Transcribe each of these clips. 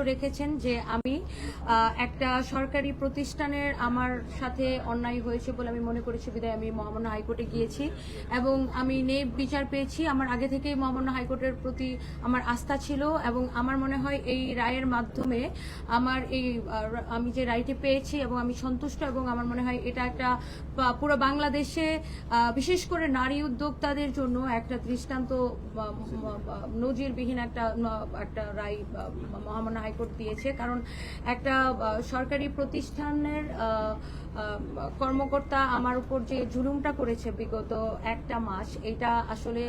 রেখেছেন যে আমি একটা সরকারি প্রতিষ্ঠানের আমার সাথে অন্যায় হয়েছে বলে আমি মনে করেছি, বিধায় আমি মহামান্য হাইকোর্টে গিয়েছি এবং আমি বিচার পেয়েছি। আমার আগে থেকেই মহামান্য হাইকোর্টের প্রতি আমার আস্থা ছিল এবং আমার মনে হয় এই রায়ের মাধ্যমে আমার আমি যে রায়টি পেয়েছি এবং আমি সন্তুষ্ট, এবং আমার মনে হয় এটা একটা পুরো বাংলাদেশে বিশেষ করে নারী উদ্যোক্তাদের জন্য একটা দৃষ্টান্ত নজিরবিহীন একটা রায় মহামান্য হাইকোর্ট দিয়েছে। কারণ একটা সরকারি প্রতিষ্ঠানের কর্মকর্তা আমার উপর যে জুলুমটা করেছে বিগত একটা মাস, এটা আসলে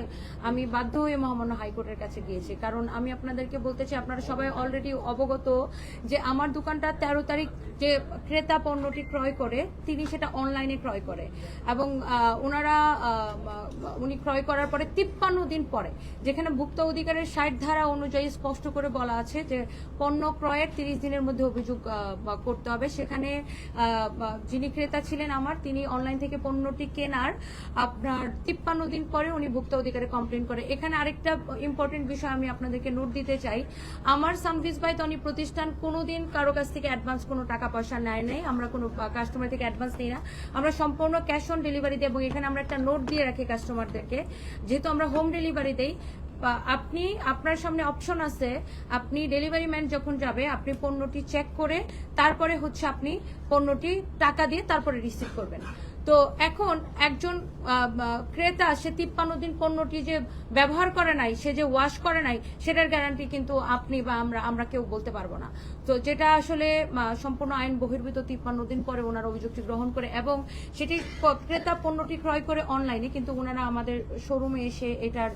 আমি বাধ্য হয়ে মহামান্য হাইকোর্টের কাছে গিয়েছি। কারণ আমি আপনাদেরকে বলতে চাই, আপনারা সবাই অলরেডি অবগত যে আমার দোকানটা 13 তারিখ যে ক্রেতা পণ্যটি ক্রয় করে তিনি সেটা অনলাইনে ক্রয় করে এবং উনি ক্রয় করার পরে 53 দিন পরে, যেখানে ভুক্ত অধিকারের 60 ধারা অনুযায়ী স্পষ্ট করে বলা আছে যে পণ্য ক্রয়ের 30 দিনের মধ্যে অভিযোগ করতে হবে, সেখানে যিনি ক্রেতা ছিলেন তিনি অনলাইন থেকে পণ্যটি কেনার আপনার 53 দিন পরে উনি ভুক্ত অধিকারে কমপ্লেন করে। এখানে আরেকটা ইম্পর্টেন্ট বিষয় আমি আপনাদেরকে নোট দিতে চাই, আমার সানভিজ বাই তনি প্রতিষ্ঠান কোনোদিন কারো কাছ থেকে অ্যাডভান্স কোনো টাকা পয়সা নেয় নাই, আমরা কোনো কাস্টমার থেকে অ্যাডভান্স নিই না, আমরা সম্পূর্ণ ক্যাশ অন ডেলিভারি দিই। এবং এখানে আমরা একটা নোট দিয়ে রাখি কাস্টমারদেরকে, যেহেতু আমরা হোম ডেলিভারি দেই, আপনার সামনে অপশন আছে, আপনি ডেলিভারি ম্যান যখন যাবে আপনি পণ্যটি চেক করে তারপরে হচ্ছে আপনি পণ্যটি টাকা দিয়ে তারপরে রিসিভ করবেন। তো এখন একজন ক্রেতা সে 53 দিন পণ্যটি যে ব্যবহার করে নাই, সে যে ওয়াশ করে নাই, সেটার গ্যারান্টি কিন্তু আপনি বা আমরা কেউ বলতে পারবো না। তো যেটা আসলে সম্পূর্ণ আইন বহির্ভূত, 53 দিন পরে ওনারা অভিযোগটি গ্রহণ করে এবং সেটি ক্রেতা পণ্যটি ক্রয় করে অনলাইনে, কিন্তু ওনারা আমাদের শোরুমে এসে এটার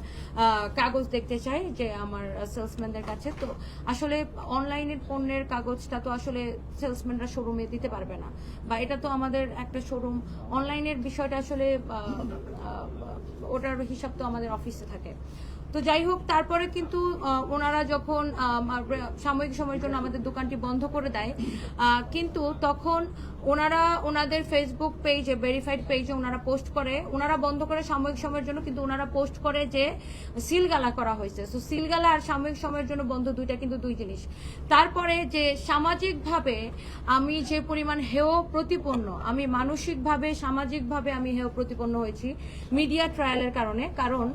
কাগজ দেখতে চায় যে আমার সেলসম্যানদের কাছে। তো আসলে অনলাইনের পণ্যের কাগজটা তো আসলে সেলসম্যানরা শোরুমে দিতে পারবে না, বা এটা তো আমাদের একটা শোরুম, অনলাইনের বিষয়টা আসলে ওটার হিসাব তো আমাদের অফিসে থাকে। তো যাই হোক, তারপরে কিন্তু ওনারা যখন সাময়িক সময়ের জন্য আমাদের দোকানটি বন্ধ করে দেয়, কিন্তু তখন ওনারা ওনাদের ফেসবুক পেজে, ভেরিফাইড পেজে ওনারা পোস্ট করে, ওনারা বন্ধ করে সাময়িক সময়ের জন্য, কিন্তু ওনারা পোস্ট করে যে সিলগালা করা হয়েছে। তো সিলগালা আর সাময়িক সময়ের জন্য বন্ধ, দুইটা কিন্তু দুই জিনিস। তারপরে যে সামাজিকভাবে আমি যে পরিমাণ হেয় প্রতিপন্ন, আমি মানসিকভাবে সামাজিকভাবে আমি হেয় প্রতিপন্ন হয়েছি মিডিয়া ট্রায়ালের কারণে। কারণ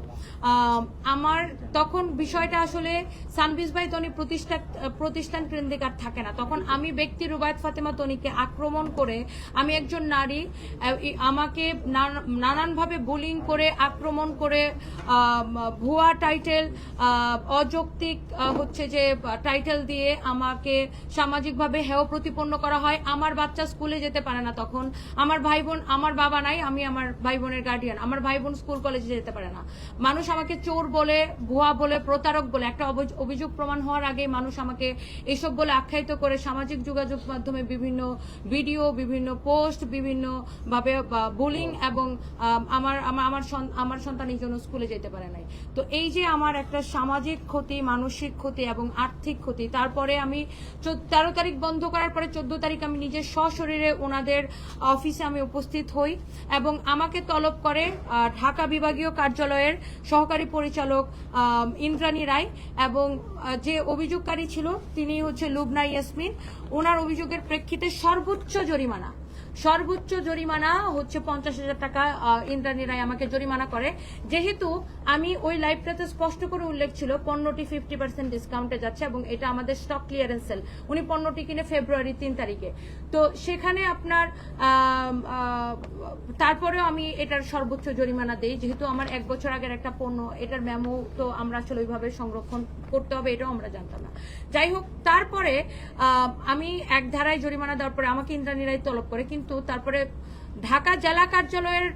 আমার তখন বিষয়টা আসলে সানভিজ বাই তনি প্রতিষ্ঠান কেন্দ্রিক আর থাকে না, তখন আমি ব্যক্তি রুবায়েত ফাতেমা তনিকে আক্রমণ করে, আমি একজন নারী, আমাকে নানানভাবে বুলিং করে, আক্রমণ করে, ভুয়া টাইটেল, অযৌক্তিক হচ্ছে যে টাইটেল দিয়ে আমাকে সামাজিকভাবে হেয় প্রতিপন্ন করা হয়। আমার বাচ্চা স্কুলে যেতে পারে না, তখন আমার ভাই বোন, আমার বাবা নাই, আমি আমার ভাই বোনের গার্ডিয়ান, আমার ভাই বোন স্কুল কলেজে যেতে পারে না। মানুষ আমাকে চোর বলে, ভুয়া বলে, প্রতারক বলে, একটা অভিযোগ প্রমাণ হওয়ার আগে মানুষ আমাকে এসব বলে আখ্যায়িত করে সামাজিক যোগাযোগ মাধ্যমে বিভিন্ন ভিডিও, বিভিন্ন পোস্ট, বিভিন্ন ভাবে বুলিং, এবং আমার সন্তান এই জন্য স্কুলে যেতে পারে নাই। তো এই যে আমার একটা সামাজিক ক্ষতি, মানসিক ক্ষতি এবং আর্থিক ক্ষতি, তারপরে আমি 13 তারিখ বন্ধ করার পরে 14 তারিখ আমি নিজের সশরীরে ওনাদের অফিসে আমি উপস্থিত হই এবং আমাকে তলব করে ঢাকা বিভাগীয় কার্যালয়ের সহকারী পরিচালক ইন্দ্রাণী রায়, এবং যে অভিযোগকারী ছিল তিনি হচ্ছে লুবনা ইয়াসমিন। ওনার অভিযোগের প্রেক্ষিতে সর্বোচ্চ জরিমানা হচ্ছে 50,000 টাকা ইন্দ্রাণী রায় আমাকে জরিমানা করে। যেহেতু আমি ওই লাইভটাতে স্পষ্ট করে উল্লেখ ছিল পণ্যটি 50% ডিসকাউন্টে যাচ্ছে এবং এটা আমাদের স্টক ক্লিয়ারেন্স সেল, উনি পণ্যটি কিনে ফেব্রুয়ারি 3 তারিখে। তো সেখানে আপনার তারপরেও আমি এটার সর্বোচ্চ জরিমানা দেই, যেহেতু আমার 1 বছর আগের একটা পণ্য, এটার মেমো তো আমরা আসলে ওইভাবে সংরক্ষণ করতে হবে এটাও আমরা জানতাম না। যাই হোক, তারপরে আমি এক ধারায় জরিমানা দেওয়ার পরে আমাকে ইন্দ্রাণী রায় তলব করে, কিন্তু তারপরে ঢাকা জেলা কার্যালয়ের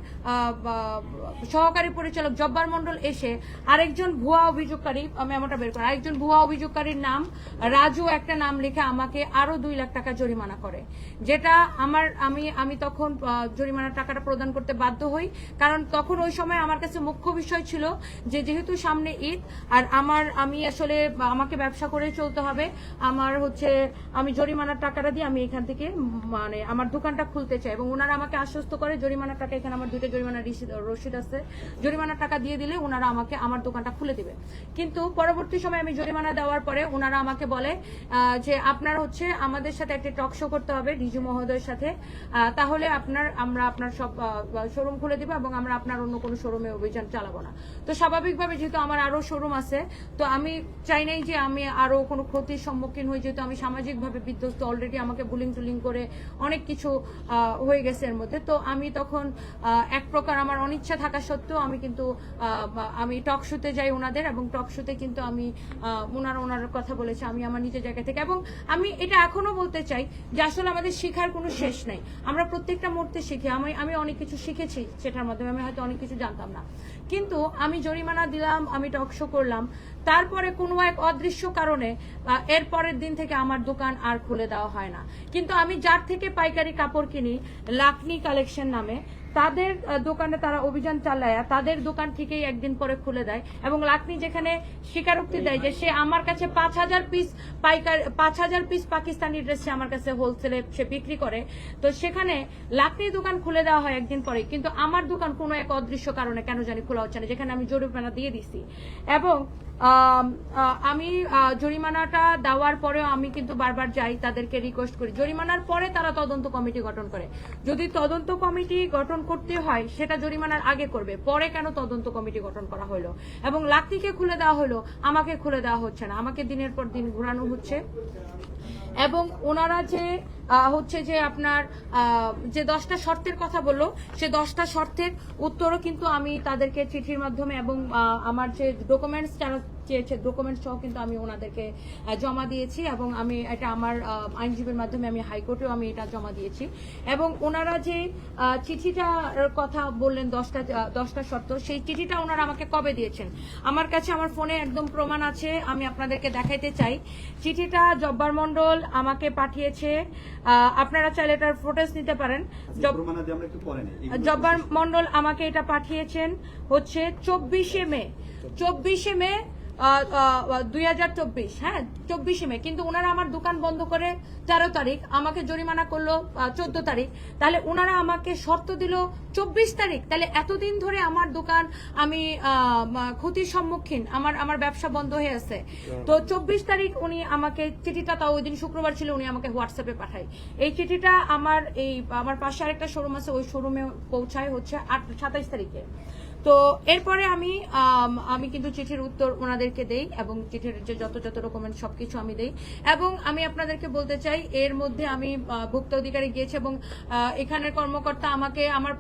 সহকারী পরিচালক জব্বার মন্ডল এসে আরেকজন ভুয়া অভিযোগকারী, মেমোটা বের করে, আরেকজন ভুয়া অভিযোগকারীর নাম রাজু একটা নাম লিখে আমাকে আরো 2 লাখ টাকা জরিমানা করে, যেটা আমি তখন জরিমানার টাকাটা প্রদান করতে বাধ্য হই। কারণ তখন ওই সময় আমার কাছে মুখ্য বিষয় ছিল যে যেহেতু সামনে ঈদ আর আমি আসলে আমাকে ব্যবসা করে চলতে হবে, আমি জরিমানার টাকাটা দিয়ে আমি এখান থেকে মানে আমার দোকানটা খুলতে চাই, এবং ওনারা আমাকে আশ্বস্ত করে জরিমানার টাকা, এখানে আমার 2টা জরিমানা রসিদ আছে, জরিমানার টাকা দিয়ে দিলে ওনারা আমাকে আমার দোকানটা খুলে দিবে। কিন্তু পরবর্তী সময় আমি জরিমানা দেওয়ার পরে ওনারা আমাকে বলে যে আপনার হচ্ছে আমাদের সাথে একটা টক শো করতে হবে ডিজি মহোদয়ের সাথে, তাহলে আমরা আপনার সব শোরুম খুলে দিব এবং আমরা আপনার অন্য কোনো শোরুমে অভিযান চালাবো না। তো স্বাভাবিকভাবে যেহেতু আমার আরো শোরুম আছে, তো আমি চাই নাই যে আমি আরো কোনো ক্ষতির সম্মুখীন হই, যেহেতু আমি সামাজিকভাবে বিধ্বস্ত, অলরেডি আমাকে বুলিং টুলিং করে অনেক কিছু হয়ে গেছে এর মধ্যে। তো আমি তখন এক প্রকার আমার অনিচ্ছা থাকা সত্ত্বেও আমি কিন্তু আমি টক শোতে যাই ওনাদের, এবং টক শোতে কিন্তু আমি ওনার কথা বলেছি আমি আমার নিজের জায়গা থেকে। এবং আমি এটা এখনো বলতে চাই যে আসলে আমাদের শেখার কোনো শেষ নাই, আমরা প্রত্যেকটা মুহূর্তে শিখি। আমি অনেক কিছু শিখেছি সেটার মাধ্যমে, আমি হয়তো অনেক কিছু জানতাম না, কিন্তু আমি জরিমানা দিলাম, আমি টক শো করলাম, তারপরে কোনো এক অদৃশ্য কারণে এর পরের দিন থেকে আমার দোকান আর খুলে দেওয়া হয় না। কিন্তু আমি যার থেকে পাইকারি কাপড় কিনি, লাকনি কালেকশন নামে, তাদের দোকানে তারা অভিযান চালায় তাদের দোকান থেকেই একদিন পরে খুলে দেয়। এবং লাকনি যেখানে স্বীকারোক্তি দেয় যে সে আমার কাছে 5000 পিস পাইকারি 5000 পিস পাকিস্তানি ড্রেস সে আমার কাছে হোলসেলে সে বিক্রি করে, তো সেখানে লাকনি দোকান খুলে দেওয়া হয় একদিন পরে, কিন্তু আমার দোকান কোনো এক অদৃশ্য কারণে কেন জানি খোলা হচ্ছে না, যেখানে আমি জরিমানা দিয়ে দিছি। এবং আমি জরিমানাটা দেওয়ার পরেও আমি কিন্তু বারবার যাই, তাদেরকে রিকোয়েস্ট করি। জরিমানার পরে তারা তদন্ত কমিটি গঠন করে। যদি তদন্ত কমিটি গঠন করতে হয় সেটা জরিমানার আগে করবে, পরে কেন তদন্ত কমিটি গঠন করা হলো? এবং লাকনিকে খুলে দেওয়া হলো, আমাকে খুলে দেওয়া হচ্ছে না, আমাকে দিনের পর দিন ঘোরানো হচ্ছে। এবং ওনারা যে হচ্ছে যে আপনার যে 10টা শর্তের কথা বললো, সে 10টা শর্তের উত্তরও কিন্তু আমি তাদেরকে চিঠির মাধ্যমে এবং আমার যে ডকুমেন্টস যারা চেয়েছে ডকুমেন্টস সহ কিন্তু আমি ওনাদেরকে জমা দিয়েছি। এবং আমি এটা আমার আইনজীবীর মাধ্যমে আমি হাইকোর্টেও আমি এটা জমা দিয়েছি। এবং ওনারা যে চিঠিটার কথা বললেন 10টা শর্ত, সেই চিঠিটা ওনারা আমাকে কবে দিয়েছেন আমার কাছে আমার ফোনে একদম প্রমাণ আছে, আমি আপনাদেরকে দেখাইতে চাই। চিঠিটা জব্বার মন্ডল আমাকে পাঠিয়েছে, আপনারা চাইলে এটার ফুটেজ নিতে পারেন। জব্বার মন্ডল আমাকে এটা পাঠিয়েছেন হচ্ছে 24শে মে 2024, হ্যাঁ 24শে মে। কিন্তু ওনারা আমার দোকান বন্ধ করে 13 তারিখ, আমাকে জরিমানা করলো 14 তারিখ, তাহলে ওনারা আমাকে শর্ত দিল 24 তারিখ। তাহলে এতদিন ধরে আমার দোকান আমি ক্ষতির সম্মুখীন, আমার ব্যবসা বন্ধ হয়ে আছে। তো 24 তারিখ উনি আমাকে চিঠিটা, তাও ওই দিন শুক্রবার ছিল, উনি আমাকে হোয়াটসঅ্যাপে পাঠায়। এই চিঠিটা আমার পাশে আরেকটা শোরুম আছে, ওই শোরুমে পৌঁছায় হচ্ছে 27 তারিখে। তো এরপরে আমি কিন্তু চিঠির উত্তর ওনাদেরকে দেই এবং চিঠির যে যত ডকুমেন্ট সবকিছু আমি দেই। এবং আমি আপনাদেরকে বলতে চাই এর মধ্যে আমি ভুক্ত অধিকারী গিয়েছি এবং এখানের কর্মকর্তা আমাকে আমার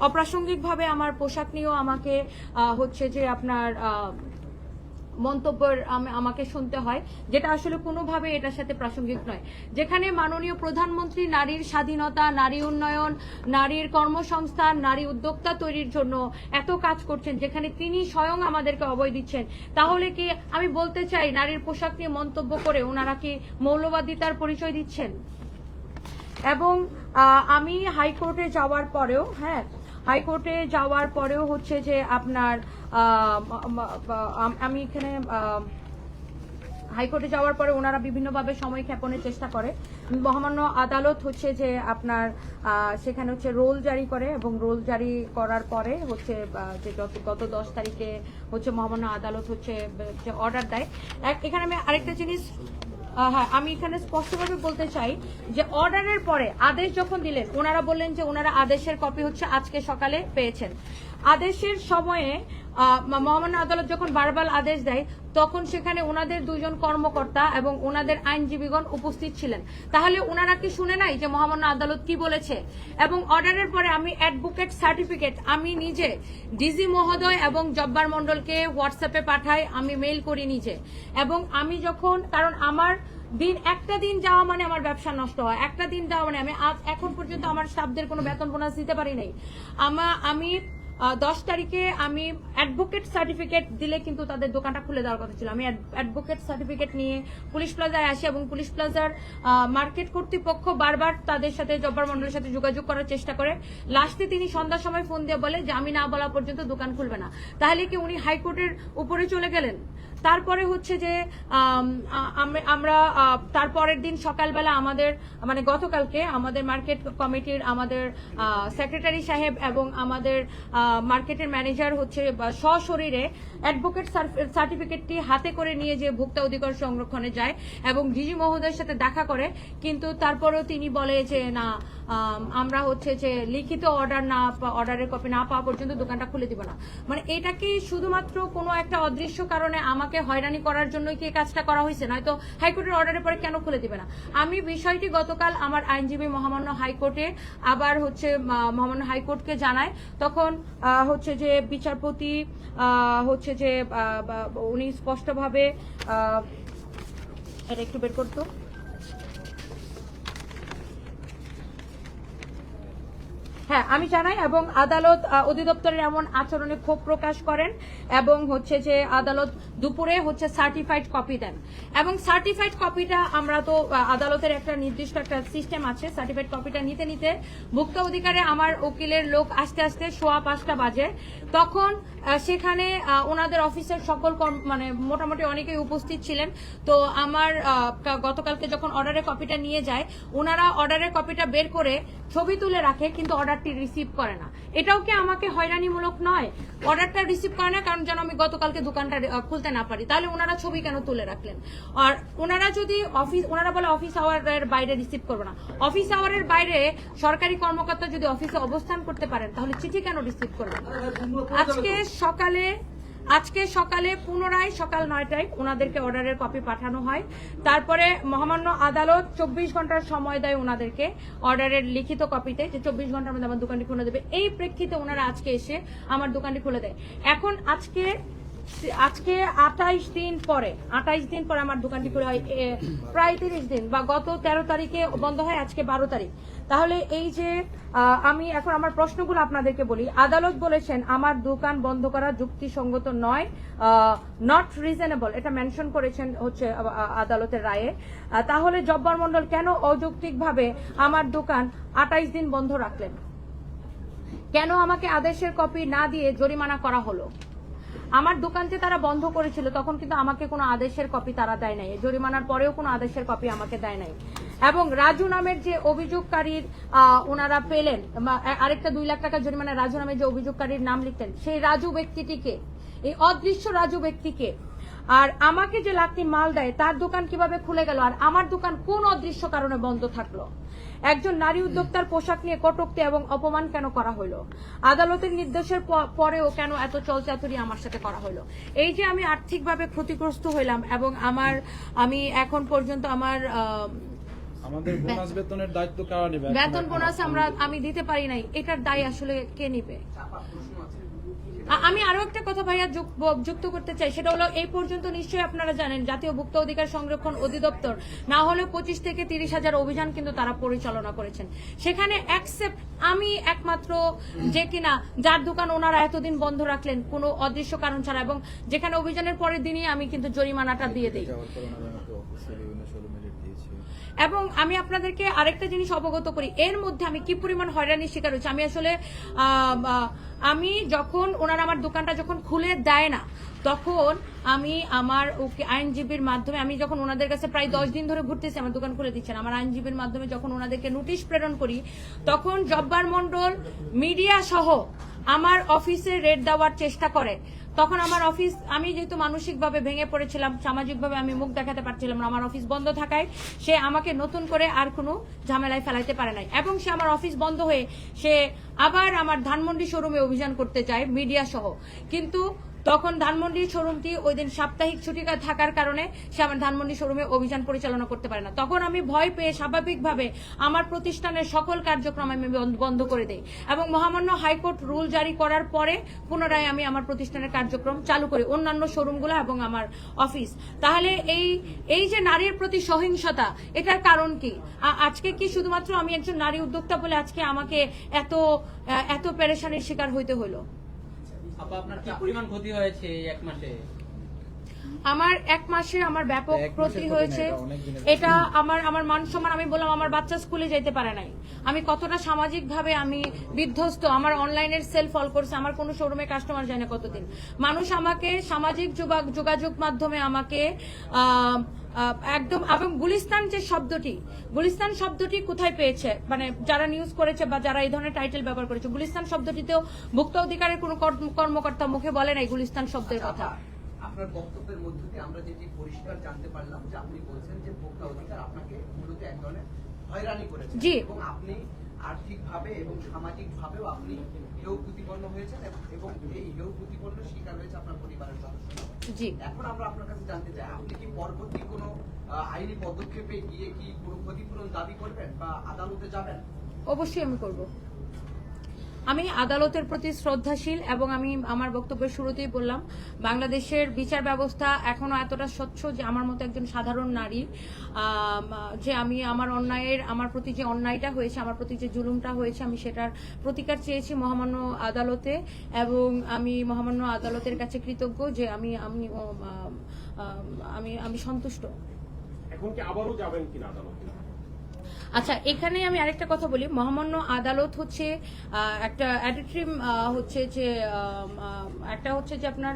অপ্রাসঙ্গিকভাবে আমার পোশাক নিয়েও আমাকে হচ্ছে যে আপনার মন্তব্য আমাকে শুনতে হয়, যেটা আসলে কোনোভাবে এটার সাথে প্রাসঙ্গিক নয়। যেখানে মাননীয় প্রধানমন্ত্রী নারীর স্বাধীনতা, নারী উন্নয়ন, নারীর কর্মসংস্থান, নারী উদ্যোক্তা তৈরির জন্য এত কাজ করছেন, যেখানে তিনি স্বয়ং আমাদেরকে অভয় দিচ্ছেন, তাহলে কি আমি বলতে চাই নারীর পোশাক নিয়ে মন্তব্য করে ওনারা কি মৌলবাদিতার পরিচয় দিচ্ছেন? এবং আমি হাইকোর্টে যাওয়ার পরেও হচ্ছে যে আপনার আমি এখানে হাইকোর্টে যাওয়ার পরে ওনারা বিভিন্নভাবে সময় ক্ষেপণের চেষ্টা করে। মহামান্য আদালত হচ্ছে যে আপনার সেখানে হচ্ছে রোল জারি করে এবং রোল জারি করার পরে হচ্ছে যে গত 10 তারিখে হচ্ছে মহামান্য আদালত হচ্ছে যে অর্ডার দেয়। এখানে আমি আরেকটা জিনিস হ্যাঁ আমি এখানে স্পষ্টভাবে বলতে চাই যে অর্ডারের পরে আদেশ যখন দিলেন, ওনারা বললেন যে ওনারা আদেশের কপি হচ্ছে আজকে সকালে পেয়েছেন। আদেশের সময়ে মহামান্য আদালত যখন বারবার আদেশ দেয়, তখন সেখানে ওনাদের 2 জন কর্মকর্তা এবং ওনাদের আইনজীবীগণ উপস্থিত ছিলেন। তাহলে ওনারা কি শুনে নাই যে মহামান্য আদালত কি বলেছে? এবং অর্ডারের পরে আমি অ্যাডভোকেট সার্টিফিকেট আমি নিজে ডিজি মহোদয় এবং জব্বার মন্ডলকে হোয়াটসঅ্যাপে পাঠাই, আমি মেইল করি নিজে। এবং আমি যখন, কারণ আমার একটা দিন যাওয়া মানে আমার ব্যবসা নষ্ট হয়, একটা দিন যাওয়া মানে আমি এখন পর্যন্ত আমার স্টাফদের কোনো বেতন বোনাস দিতে পারি নাই। আমি 10 তারিখে আমি অ্যাডভোকেট সার্টিফিকেট দিলে কিন্তু তাদের দোকানটা খুলে দেওয়ার কথা ছিল। আমি অ্যাডভোকেট সার্টিফিকেট নিয়ে পুলিশ প্লাজায় আসি এবং পুলিশ প্লাজার মার্কেট কর্তৃপক্ষ বারবার তাদের সাথে জব্বার মন্ডলের সাথে যোগাযোগ করার চেষ্টা করে। লাস্টে তিনি সন্ধ্যার সময় ফোন দিয়ে বলে যে আমি না বলা পর্যন্ত দোকান খুলবে না। তাহলে কি উনি হাইকোর্টের উপরে চলে গেলেন? তারপরে হচ্ছে যে আমরা তারপরের দিন সকালবেলা আমাদের মানে গতকালকে আমাদের মার্কেট কমিটির আমাদের সেক্রেটারি সাহেব এবং আমাদের মার্কেটের ম্যানেজার হচ্ছে সশরীরে অ্যাডভোকেট সার্টিফিকেটটি হাতে করে নিয়ে যে ভোক্তা অধিকার সংরক্ষণে যায় এবং ডিজি মহোদয়ের সাথে দেখা করে, কিন্তু তারপরেও তিনি বলে যে না আমরা হচ্ছে যে লিখিত অর্ডারের কপি না পাওয়া পর্যন্ত দোকানটা খুলে দিব না। মানে এটা কি শুধুমাত্র কোনো একটা অদৃশ্য কারণে আমাকে হয়রানি করার জন্য কি কাজটা করা হয়েছে, নয়তো হাইকোর্টের অর্ডারের পরে কেন খুলে দিবে না? আমি বিষয়টি গতকাল আমার আইনজীবী মহামান্য হাইকোর্টে আবার হচ্ছে মহামান্য হাইকোর্টকে জানায়। তখন হচ্ছে যে বিচারপতি হচ্ছে যে উনি স্পষ্টভাবে এটা একটু বের করতো, হ্যাঁ আমি জানাই, এবং আদালত অধিদপ্তরের এমন আচরণে ক্ষোভ প্রকাশ করেন এবং হচ্ছে যে আদালত দুপুরে হচ্ছে সার্টিফাইড কপি দেন। এবং সার্টিফাইড কপিটা আমরা তো আদালতের একটা নির্দিষ্ট একটা সিস্টেম আছে, সার্টিফাইড কপিটা নিতে নিতে ভোক্তা অধিকারে আমার উকিলের লোক আস্তে আস্তে 5:15 বাজে। তখন সেখানে ওনাদের অফিসের সকল মানে মোটামুটি অনেকেই উপস্থিত ছিলেন। তো আমার গতকালকে যখন অর্ডারের কপিটা নিয়ে যায়, ওনারা অর্ডারের কপিটা বের করে ছবি তুলে রাখে কিন্তু অর্ডারটি রিসিভ করে না। এটাও কি আমাকে হয়রানিমূলক নয়? অর্ডারটা রিসিভ করে না কারণ যেন আমি গতকালকে দোকানটা খুলতে না পারি, তাহলে ওনারা ছবি কেন তুলে রাখলেন? আর ওনারা যদি ওনারা বলে অফিস আওয়ারের বাইরে রিসিভ করবে না। অফিস আওয়ারের বাইরে সরকারি কর্মকর্তা যদি অফিসে অবস্থান করতে পারেন তাহলে চিঠি কেন রিসিভ করবেন? আজকে সকালে পুনরায় সকাল 9টায় ওনাদেরকে অর্ডারের কপি পাঠানো হয়। তারপরে মহামান্য আদালত 24 ঘন্টার সময় দেয় ওনাদেরকে অর্ডারের লিখিত কপিতে, যে 24 ঘন্টার মধ্যে আমার দোকানটি খুলে দেবে। এই প্রেক্ষিতে ওনারা আজকে এসে আমার দোকানটি খুলে দেয়। এখন আজকে 28 দিন পরে আমার দোকানটি খুলে হয়, প্রায় 30 দিন, বা গত 13 তারিখে বন্ধ হয়, আজকে 12 তারিখ। তাহলে এই যে আমি এখন আমার প্রশ্নগুলো আপনাদেরকে বলি। আদালত বলেছেন আমার দোকান বন্ধ করা যুক্তিসঙ্গত নয়, নট রিজনেবল, এটা মেনশন করেছেন হচ্ছে আদালতের রায়ে। তাহলে জব্বার মন্ডল কেন অযৌক্তিকভাবে আমার দোকান 28 দিন বন্ধ রাখলেন? কেন আমাকে আদেশের কপি না দিয়ে জরিমানা করা হলো? আমার দোকান যে তারা বন্ধ করেছিল তখন কিন্তু আমাকে কোনো আদেশের কপি তারা দেয় নাই, জরিমানার পরেও কোনো আদেশের কপি আমাকে দেয় নাই। এবং রাজু নামের যে অভিযোগকারীর ওনারা পেলেন আরেকটা 2 লাখ টাকা জরিমানা, রাজু নামের যে অভিযোগকারীর নাম লিখতেন, সেই রাজু ব্যক্তিটিকে, এই অদৃশ্য রাজু ব্যক্তিকে, আর আমাকে যে লাখটি মাল দেয় তার দোকান কিভাবে খুলে গেল, আর আমার দোকান কোন অদৃশ্য কারণে বন্ধ থাকলো? একজন নারী উদ্যোক্তার পোশাক নিয়ে কটূক্তি এবং অপমান কেন করা হলো? আদালতের নির্দেশের পরেও কেন এত চলচাতুরি আমার সাথে করা হলো? এই যে আমি আর্থিকভাবে ক্ষতিগ্রস্ত হইলাম এবং আমি এখন পর্যন্ত আমাদের বোনাস বেতনের দায়িত্ব কারা নেবে? বেতন বোনাস আমি দিতে পারি নাই, এটার দায় আসলে কে নিবে? আমি আরো একটা কথা ভাইয়া যুক্ত করতে চাই, সেটা হলো এই পর্যন্ত নিশ্চয়ই আপনারা জানেন জাতীয় ভোক্তা অধিকার সংরক্ষণ অধিদপ্তর না হলে 25 থেকে 30 হাজার অভিযান কিন্তু তারা পরিচালনা করেছেন। সেখানে আমি একমাত্র যে কিনা যার দোকান ওনারা এতদিন বন্ধ রাখলেন কোনো অদৃশ্য কারণ ছাড়া, এবং যেখানে অভিযানের পরের দিনই আমি কিন্তু জরিমানাটা দিয়ে দিই। এবং আমি আপনাদেরকে আরেকটা জিনিস অবগত করি, এর মধ্যে আমি কি পরিমাণ হয়রানির শিকার হয়েছি। আমি যখন ওনারা আমার দোকানটা যখন খুলে দেয় না, তখন আমি আমার আইনজীবীর মাধ্যমে, আমি যখন ওনাদের কাছে প্রায় 10 দিন ধরে ঘুরতেছি আমার দোকান খুলে দিচ্ছেন, আমার আইনজীবীর মাধ্যমে যখন ওনাদেরকে নোটিশ প্রেরণ করি, তখন জব্বার মন্ডল মিডিয়া সহ আমার অফিসে রেড দেওয়ার চেষ্টা করে। তখন আমার অফিস, আমি যেহেতু মানসিকভাবে ভেঙে পড়েছিলাম, সামাজিকভাবে আমি মুখ দেখাতে পারছিলাম না, আমার অফিস বন্ধ থাকায় সে আমাকে নতুন করে আর কোনো ঝামেলায় ফেলাইতে পারে নাই। এবং সে আমার অফিস বন্ধ হয়ে সে আবার আমার ধানমন্ডি শোরুমে অভিযান করতে চায় মিডিয়া সহ, কিন্তু তখন ধানমন্ডি শোরুমটি ওই দিন সাপ্তাহিক ছুটি থাকার কারণে সে আমার ধানমন্ডি শোরুমে অভিযান পরিচালনা করতে পারে না। তখন আমি ভয় পেয়ে স্বাভাবিকভাবে আমার প্রতিষ্ঠানের সকল কার্যক্রম আমি বন্ধ করে দেই এবং মহামান্য হাইকোর্ট রুল জারি করার পরে পুনরায় আমি আমার প্রতিষ্ঠানের কার্যক্রম চালু করি, অন্যান্য শোরুমগুলো এবং আমার অফিস। তাহলে এই যে নারীর প্রতি সহিংসতা, এটার কারণ কি? আজকে কি শুধুমাত্র আমি একজন নারী উদ্যোক্তা বলে আজকে আমাকে এত পেরেশানির শিকার হইতে হলো? আপনার কি পরিমাণ ক্ষতি হয়েছে এই 1 মাসে? আমার 1 মাসে আমার ব্যাপক এক মাসের ক্ষতি ক্ষতি না, হয়েছে। এটা অনেক দিনের এটা আমার মান সম্মান, আমি বললাম আমার বাচ্চা স্কুলে যেতে পারে নাই, আমি কতটা সামাজিক ভাবে আমি বিধ্বস্ত, আমার অনলাইনের সেল ফল করছে, আমার কোনো শোরুমে কাস্টমার যায় না কতদিন, মানুষ আমাকে সামাজিক যোগাযোগ মাধ্যমে আমাকে একদম, এবং গুলিস্তান যে শব্দটি, গুলিস্তান শব্দটি কোথায় পেয়েছে, মানে যারা নিউজ করেছে বা যারা এই ধরনের টাইটেল ব্যবহার করেছে, গুলিস্তান শব্দটিতেও ভুক্ত অধিকারের কোনো কর্মকর্তা মুখে বলে নাই গুলিস্তান শব্দের কথা। আপনার বক্তব্যের মধ্য দিয়ে আমরা যেটি পরিষ্কার জানতে পারলাম যে আপনি বলছেন যে ভোক্তা অধিকার আপনাকে মূলত এক ধরনের হয়রানি করেছে, জি। এবং আপনি আর্থিকভাবে এবং সামাজিকভাবেও আপনি হেয় প্রতিপন্ন হয়েছেন এবং এই হেয় প্রতিপন্নের শিকার হয়েছে আপনার পরিবারের সদস্য। জি। এখন আমরা আপনার কাছে জানতে চাই, আপনি কি পরবর্তী কোনো আইনি পদক্ষেপে গিয়ে কি কোনো ক্ষতিপূরণ দাবি করবেন বা আদালতে যাবেন? অবশ্যই আমি করব। আমি আদালতের প্রতি শ্রদ্ধাশীল এবং আমি আমার বক্তব্যের শুরুতেই বললাম বাংলাদেশের বিচার ব্যবস্থা এখনো এতটা স্বচ্ছ যে আমার মতো একজন সাধারণ নারী যে আমি আমার প্রতি যে অন্যায়টা হয়েছে, আমার প্রতি যে জুলুমটা হয়েছে, আমি সেটার প্রতিকার চেয়েছি মহামান্য আদালতে, এবং আমি মহামান্য আদালতের কাছে কৃতজ্ঞ যে আমি আমি আমি আমি সন্তুষ্ট। এখন কি আবারও যাবেন কিনা আদালতে? আচ্ছা, এখানে আমি আরেকটা কথা বলি, মহামান্য আদালত হচ্ছে একটা অ্যাডিট্রিম হচ্ছে যে একটা হচ্ছে যে আপনার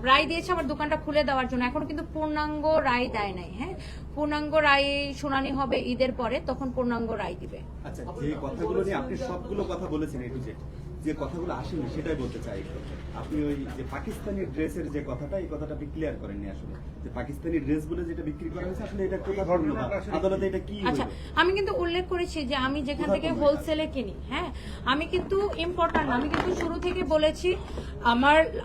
রায় দিয়েছে আমার দোকানটা খুলে দেওয়ার জন্য, এখনো কিন্তু পূর্ণাঙ্গ রায় দেয় নাই। হ্যাঁ, পূর্ণাঙ্গ রায় শুনানি হবে ঈদের পরে, তখন পূর্ণাঙ্গ রায় দিবে। আচ্ছা, যে কথাগুলো নিয়ে আপনি সবগুলো কথা বলেছেন এ টু জেড, যে কথাগুলো আসেনি সেটাই বলতে চাই। আপনি ওই যে পাকিস্তানি ড্রেসের যে কথাটা, এই কথাটা আপনি ক্লিয়ার করেননি আসলে, যে পাকিস্তানি ড্রেস বলে যেটা বিক্রি করা হয়েছে আসলে এটা কোথা ধরলো বা আদালতে এটা কি আচ্ছা, হলো? আমি কিন্তু উল্লেখ করেছি যে আমি যেখান থেকে হোলসেলে কিনি, হ্যাঁ, আমি কিন্তু ইম্পর্টেন্ট, আমি কিন্তু শুরু থেকে বলেছি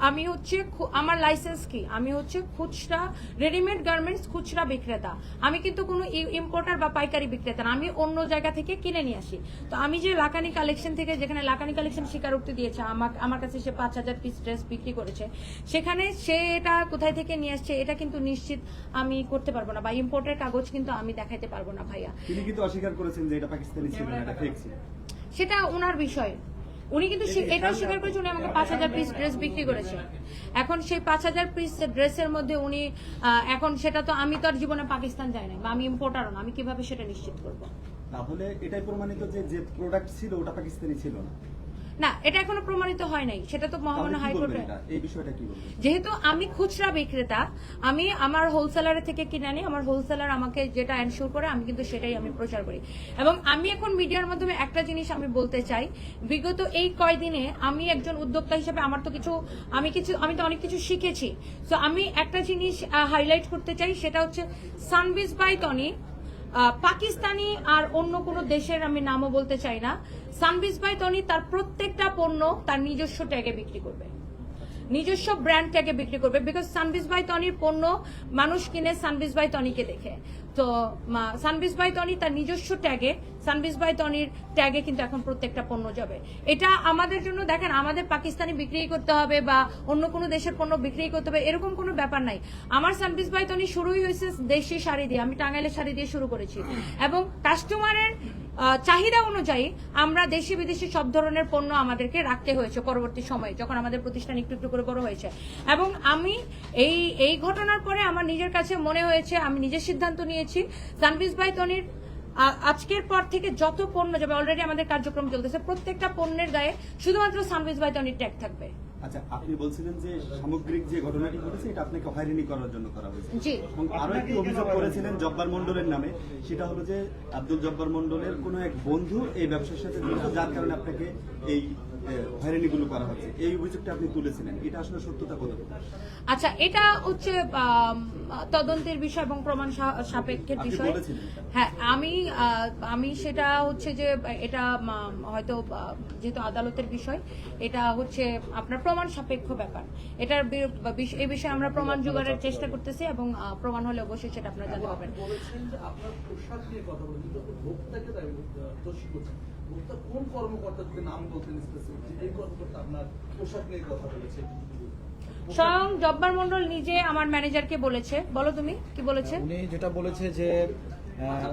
আমি হচ্ছে আমার লাইসেন্স কি, আমি হচ্ছে খুচরা রেডিমেড গার্মেন্টস খুচরা বিক্রেতা, আমি কিন্তু কোনো ইম্পোর্টার বা পাইকারি বিক্রেতা না, আমি অন্য জায়গা থেকে কিনে নিয়ে আসি। তো আমি যে লাকানি কালেকশন থেকে, যেখানে লাকানি কালেকশন স্বীকারোক্তি দিয়েছে আমার কাছে সে 5000 পিস ড্রেস বিক্রি করেছে, সেখানে সে এটা কোথায় থেকে নিয়ে আসছে এটা কিন্তু নিশ্চিত আমি করতে পারবো না, বা ইম্পোর্টের কাগজ কিন্তু আমি দেখাইতে পারবো না ভাইয়া। তিনি কিন্তু অস্বীকার করেছেন যে এটা পাকিস্তানি ছিল না, এটা ফেক ছিল। সেটা ওনার বিষয়, উনি কিন্তু এটাও স্বীকার করেছে উনি আমাকে 5000 পিস ড্রেস বিক্রি করেছে। এখন সেই 5000 পিস ড্রেসের মধ্যে উনি এখন সেটা তো, আমি তো আর জীবনে পাকিস্তান যাই না বা আমি ইম্পোর্টারও না, আমি কিভাবে সেটা নিশ্চিত করবো? তাহলে এটাই প্রমাণিত যে যে প্রোডাক্ট ছিল ওটা পাকিস্তানি ছিল না। না, এটা এখনো প্রমাণিত হয় নাই, সেটা তো মহামান্য হাইকোর্টে। এই বিষয়টা কি বলবেন? যেহেতু আমি খুচরা বিক্রেতা, আমি আমার হোলসেলারের থেকে কিনে আনি, আমার হোলসেলার আমাকে যেটা এনশিওর করে আমি কিন্তু সেটাই আমি প্রচার করি। এবং আমি এখন মিডিয়ার মাধ্যমে একটা জিনিস আমি বলতে চাই, বিগত এই কয়দিনে আমি একজন উদ্যোক্তা হিসেবে আমি তো অনেক কিছু শিখেছি। তো আমি একটা জিনিস হাইলাইট করতে চাই, সেটা হচ্ছে সানবিজ বাই টনি পাকিস্তানি আর অন্য কোনো দেশের আমি নামও বলতে চাই না, সানবিজ বাই টনি তার প্রত্যেকটা পণ্য তার নিজস্ব ট্যাগে বিক্রি করবে, নিজস্ব ব্র্যান্ড ট্যাগে বিক্রি করবে, বিকজ সানবিজ বাই টনির পণ্য মানুষ কিনে সানবিজ বাই টনিকে দেখে। তো সানবিজ বাই টনি তার নিজস্ব ট্যাগে, সানবিজ বাই টনির ট্যাগে কিন্তু এখন প্রত্যেকটা পণ্য যাবে। এটা আমাদের জন্য, দেখেন, আমাদের পাকিস্তানি বিক্রি করতে হবে বা অন্য কোনো দেশের পণ্য বিক্রি করতে হবে এরকম কোনো ব্যাপার নাই। আমার সানবিজ বাই টনি শুরুই হয়েছে দেশি শাড়ি দিয়ে, আমি টাঙ্গাইলের শাড়ি দিয়ে শুরু করেছি, এবং কাস্টমারের চাহিদা অনুযায়ী আমরা দেশি বিদেশি সব ধরনের পণ্য আমাদেরকে রাখতে হয়েছে পরবর্তী সময়ে, যখন আমাদের প্রতিষ্ঠান একটু একটু করে বড় হয়েছে। এবং আমি এই ঘটনার পরে আমার নিজের কাছে মনে হয়েছে, আমি নিজের সিদ্ধান্ত নিয়েছি, সানবিজ বাই টনির আজকের পর থেকে যত পণ্য যাবে, অলরেডি আমাদের কার্যক্রম চলতেছে, প্রত্যেকটা পণ্যের গায়ে শুধুমাত্র সানবিজ বাই টনির ট্যাগ থাকবে। আচ্ছা, আপনি বলছিলেন যে সামগ্রিক যে ঘটনাটি ঘটেছে এটা আপনাকে হয়রানি করার জন্য করা হয়েছে। জি। এবং আরো একটি অভিযোগ করেছিলেন জব্বার মন্ডলের নামে, সেটা হলো যে আব্দুল জব্বার মন্ডলের কোনো এক বন্ধু এই ব্যবসার সাথে জড়িত, যার কারণে আপনাকে এই হয়রানিগুলো করা হচ্ছে, এই অভিযোগটা আপনি তুলেছিলেন, এটা আসলে সত্যতা কতটুকু? আচ্ছা, এটা হচ্ছে তদন্তের বিষয় এবং প্রমাণ সাপেক্ষের বিষয়। হ্যাঁ, আমি সেটা হচ্ছে যে এটা হয়তো যেহেতু আদালতের বিষয়, এটা হচ্ছে আপনার প্রমাণ সাপেক্ষ ব্যাপার, এটার এই বিষয়ে আমরা প্রমাণ জোগাড়ের চেষ্টা করতেছি এবং প্রমাণ হলে অবশ্যই সেটা আপনারা জানতে পারবেন। বলেছেন যে আপনার পোশাক নিয়ে কথা বলেন, কিন্তু ভোক্তাকে দোষী করছেন। ভোক্তা কোন কর্মকর্তা, যদি নাম বলতেন স্পেসিফিক, যে এই কর্মকর্তা আপনার পোশাক নিয়ে কথা বলেছে? স্বয়ং জব্বার মন্ডল নিজে আমার ম্যানেজারকে বলেছে। বলো তুমি কি বলেছে? উনি যেটা বলেছে যে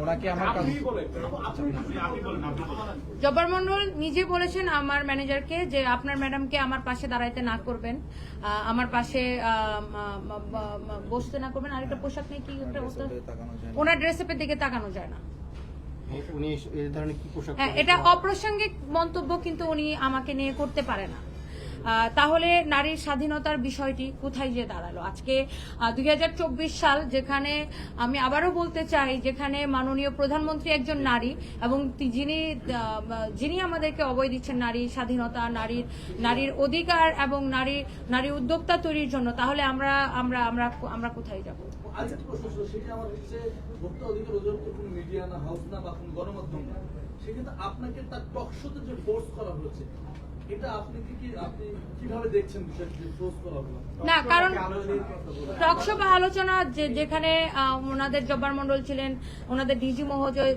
ওনাকে আমার কাছে আপনি বলেন জব্বার মন্ডল নিজে বলেছেন আমার ম্যানেজারকে যে আপনার ম্যাডামকে আমার পাশে দাঁড়াইতে না করবেন, আমার পাশে বসতে না করবেন। আরেকটা পোশাক নিয়ে কি একটা অবস্থা, তাকানো যায় না। ওনার ড্রেসআপের দিকে তাকানো যায় না। উনি এই ধরনের কি পোশাক হ্যাঁ, এটা অপ্রাসঙ্গিক মন্তব্য কিন্তু উনি আমাকে নিয়ে করতে পারে না। তাহলে নারীর স্বাধীনতার বিষয়টি কোথায় যে দাঁড়ালো? আজকে 2024 সাল, যেখানে আমি আবারও বলতে চাই, যেখানে মাননীয় প্রধানমন্ত্রী একজন নারী এবং যিনি আমাদেরকে অভয় দিচ্ছেন নারী স্বাধীনতা, নারীর অধিকার এবং নারী উদ্যোক্তা তৈরির জন্য, তাহলে আমরা আমরা আমরা আমরা কোথায় যাব? আরেকটি প্রশ্ন ছিল, সেটা আমার হচ্ছে ভোক্তা অধিকার অধিদপ্তর কোনো মিডিয়া না, হাউস না, বা কোনো গণমাধ্যম না, সেক্ষেত্রে আপনাকে তার টক শোতে যে ফোর্স করা হয়েছে, এটা আপনি কিভাবে দেখছেন বিষয়টি, যে ফোর্স করা হলো? না, কারণ টকশো বা আলোচনা যেখানে ওনাদের জব্বার মন্ডল ছিলেন, ওনাদের ডিজি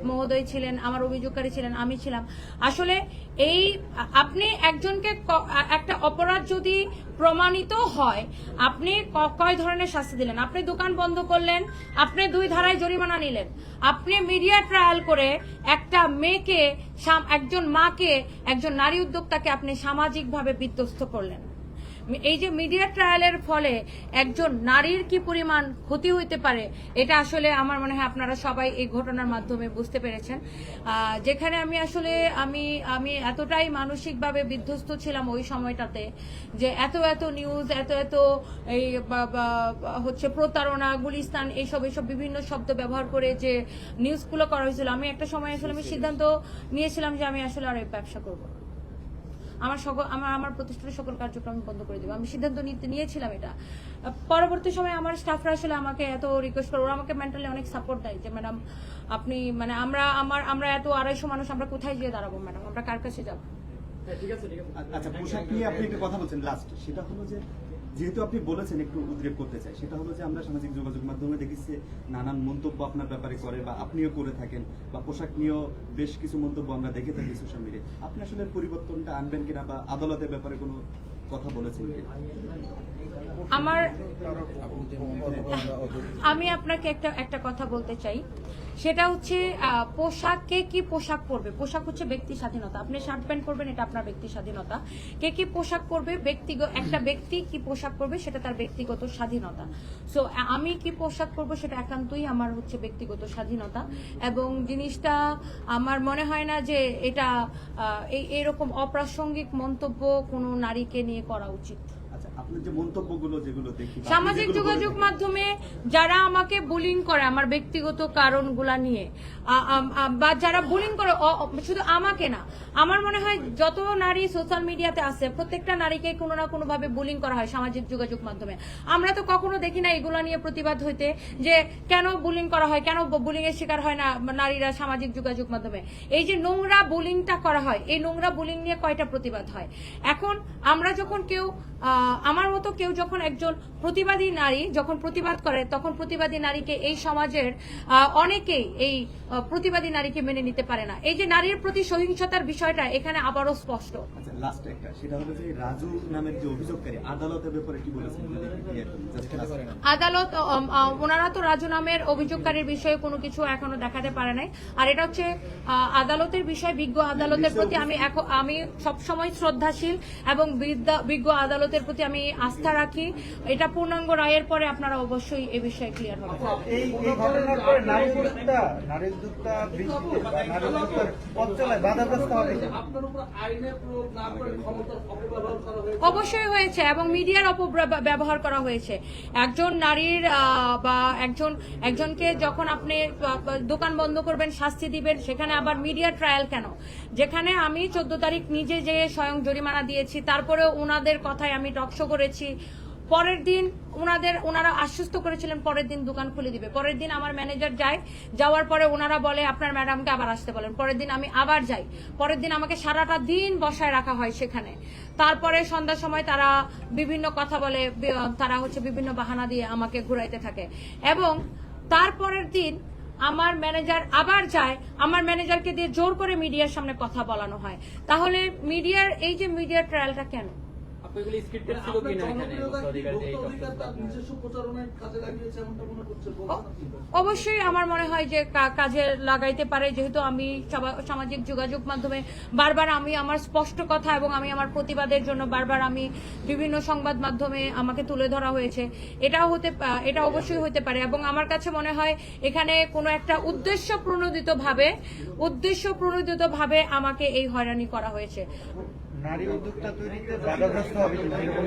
মহোদয় ছিলেন, আমার অভিযোগকারী ছিলেন, আমি ছিলাম। আসলে এই আপনি একজনকে একটা অপরাধ যদি প্রমাণিত হয়, আপনি কয় ধরনের শাস্তি দিলেন? আপনি দোকান বন্ধ করলেন, আপনি 2 ধারায় জরিমানা নিলেন, আপনি মিডিয়া ট্রায়াল করে একটা মেয়েকে, একজন মাকে, একজন নারী উদ্যোক্তাকে আপনি সামাজিকভাবে বিধ্বস্ত করলেন। এই যে মিডিয়া ট্রায়ালের ফলে একজন নারীর কি পরিমাণ ক্ষতি হইতে পারে, এটা আসলে আমার মনে হয় আপনারা সবাই এই ঘটনার মাধ্যমে বুঝতে পেরেছেন। যেখানে আমি আসলে আমি এতটাই মানসিকভাবে বিধ্বস্ত ছিলাম ওই সময়টাতে, যে এত নিউজ, এত এই হচ্ছে প্রতারণা, গুলিস্তান, এইসব বিভিন্ন শব্দ ব্যবহার করে যে নিউজগুলো করা হয়েছিল, আমি একটা সময় আসলে আমি সিদ্ধান্ত নিয়েছিলাম যে আমি আসলে আর এই ব্যবসা করবো না। আমার প্রতিষ্ঠানের সকল কার্যক্রম বন্ধ করে দেবো, আমি সিদ্ধান্ত নিয়েছিলাম এটা। পরবর্তী সময় আমার স্টাফরা আসলে আমাকে এত রিকোয়েস্ট করে, ওরা আমাকে মেন্টালি অনেক সাপোর্ট দেয় যে ম্যাডাম আপনি, মানে আমরা এত 250 মানুষ, আমরা কোথায় গিয়ে দাঁড়াবো ম্যাডাম, আমরা কার কাছে যাবো? আচ্ছা, পোশাক নিয়ে আপনি একটা কথা বলছেন লাস্ট, সেটা হলো যে যেহেতু আপনি বলেছেন, একটু উদ্রেক করতে চাই, সেটা হলো যে আমরা সামাজিক যোগাযোগ মাধ্যমে দেখেছি নানান মন্তব্য আপনার ব্যাপারে করে, বা আপনিও করে থাকেন, বা পোশাক নিয়েও বেশ কিছু মন্তব্য আমরা দেখে থাকি সোশ্যাল মিডিয়ায়। আপনি আসলে পরিবর্তনটা আনবেন কিনা, বা আদালতের ব্যাপারে কোনো কথা বলেছেন কিনা? আমি আপনাকে একটা কথা বলতে চাই, সেটা হচ্ছে পোশাক, কে কি পোশাক পরবে, পোশাক হচ্ছে ব্যক্তি স্বাধীনতা। আপনি শার্ট প্যান্ট পরবেন, এটা আপনার ব্যক্তি স্বাধীনতা। কে কি পোশাক পরবে, একটা ব্যক্তি কি পোশাক পরবে, সেটা তার ব্যক্তিগত স্বাধীনতা। সো আমি কি পোশাক পরবো সেটা একান্তই আমার হচ্ছে ব্যক্তিগত স্বাধীনতা, এবং জিনিসটা আমার মনে হয় না যে এটা এরকম অপ্রাসঙ্গিক মন্তব্য কোনো নারীকে নিয়ে করা উচিত। আপনার যে মন্তব্যগুলো যেগুলো দেখি সামাজিক যোগাযোগ মাধ্যমে যারা আমাকে বুলিং করে আমার ব্যক্তিগত কারণগুলা নিয়ে, বা যারা বুলিং করে, শুধু আমাকে না, আমার মনে হয় যত নারী সোশ্যাল মিডিয়াতে আছে, প্রত্যেকটা নারীকে কোনো না কোনো ভাবে বুলিং করা হয় সামাজিক যোগাযোগ মাধ্যমে। আমরা তো কখনো দেখি না এগুলা নিয়ে প্রতিবাদ হইতে, যে কেন বুলিং করা হয়, কেন বুলিং এর শিকার হয় না নারীরা সামাজিক যোগাযোগ মাধ্যমে। এই যে নোংরা বুলিংটা করা হয়, এই নোংরা বুলিং নিয়ে কয়টা প্রতিবাদ হয়? এখন আমরা যখন কেউ, আমার মতো কেউ যখন একজন প্রতিবাদী নারী যখন প্রতিবাদ করে, তখন প্রতিবাদী নারীকে এই সমাজের অনেকেই এই প্রতিবাদী নারীকে মেনে নিতে পারে না। এই যে নারীর প্রতি সহিংসতার বিষয়টা এখানে আবারও স্পষ্ট। আচ্ছা, লাস্ট একটা, সেটা হলো যে রাজু নামের যে অভিযোগকারী, আদালতের ব্যাপারে কি বলেছেন? আদালত, ওনারা তো রাজু নামের অভিযোগকারীর বিষয়ে কোনো কিছু এখনো দেখাতে পারে নাই। আর এটা হচ্ছে আদালতের বিষয়, বিজ্ঞ আদালতের প্রতি আমি সবসময় শ্রদ্ধাশীল, এবং বিজ্ঞ আদালতের প্রতি আমি আস্থা রাখি। এটা পূর্ণাঙ্গ রায়ের পরে আপনারা অবশ্যই এ বিষয়ে ক্লিয়ার হবে। এই ঘটনার পরে নারী উদ্যোক্তা বৃদ্ধিতে বা নারী উদ্যোক্তার পথ চলায় বাধাগ্রস্ত হবে। আপনার উপর আইনের প্রয়োগ না করে ক্ষমতার অপব্যবহার করা হয়েছে। অবশ্যই হয়েছে, এবং মিডিয়ার অপব্যবহার করা হয়েছে। একজন নারীর বা একজনকে যখন আপনি দোকান বন্ধ করবেন, শাস্তি দিবেন, সেখানে আবার মিডিয়া ট্রায়াল কেন? যেখানে আমি 14 তারিখ নিজে যে স্বয়ং জরিমানা দিয়েছি, তারপরেও ওনাদের কথায় আমি টকশো করেছি। পরের দিন ওনারা আশ্বস্ত করেছিলেন পরের দিন দোকান খুলে দিবে। পরের দিন আমার ম্যানেজার যায়, যাওয়ার পরে ওনারা বলে আপনার ম্যাডামকে আবার আসতে বলেন। পরের দিন আমি আবার যাই, পরের দিন আমাকে সারাটা দিন বসায় রাখা হয় সেখানে। তারপরে সন্ধ্যার সময় তারা বিভিন্ন কথা বলে, তারা হচ্ছে বিভিন্ন বাহানা দিয়ে আমাকে ঘুরাইতে থাকে, এবং তারপরের দিন আমার ম্যানেজার আবার যায়, আমার ম্যানেজারকে দিয়ে জোর করে মিডিয়ার সামনে কথা বলানো হয়। তাহলে মিডিয়ার এই যে মিডিয়া ট্রায়ালটা কেন? আপনাগুলি স্ক্রিপ্টেড ছিল আপনার কিনা এখানে জনপ্রিয়তা ভোক্তা কি অধিকার যে এই ভোক্তা অধিকার তার তথ্য? নিজস্ব প্রচারণায় কাজে লাগিয়েছে এমনটা মনে করছে বলছেন আপনি? অবশ্যই আমার মনে হয় যে কাজে লাগাইতে পারে, যেহেতু আমি সামাজিক যোগাযোগ মাধ্যমে বারবার আমি আমার স্পষ্ট কথা এবং আমি আমার প্রতিবাদের জন্য বারবার আমি বিভিন্ন সংবাদ মাধ্যমে আমাকে তুলে ধরা হয়েছে, এটা অবশ্যই হতে পারে। এবং আমার কাছে মনে হয় এখানে কোনো একটা উদ্দেশ্য প্রণোদিতভাবে আমাকে এই হয়রানি করা হয়েছে। নারী উদ্যোক্তা তৈরিতে বাধাগ্রস্ত হবে কিনা এরকম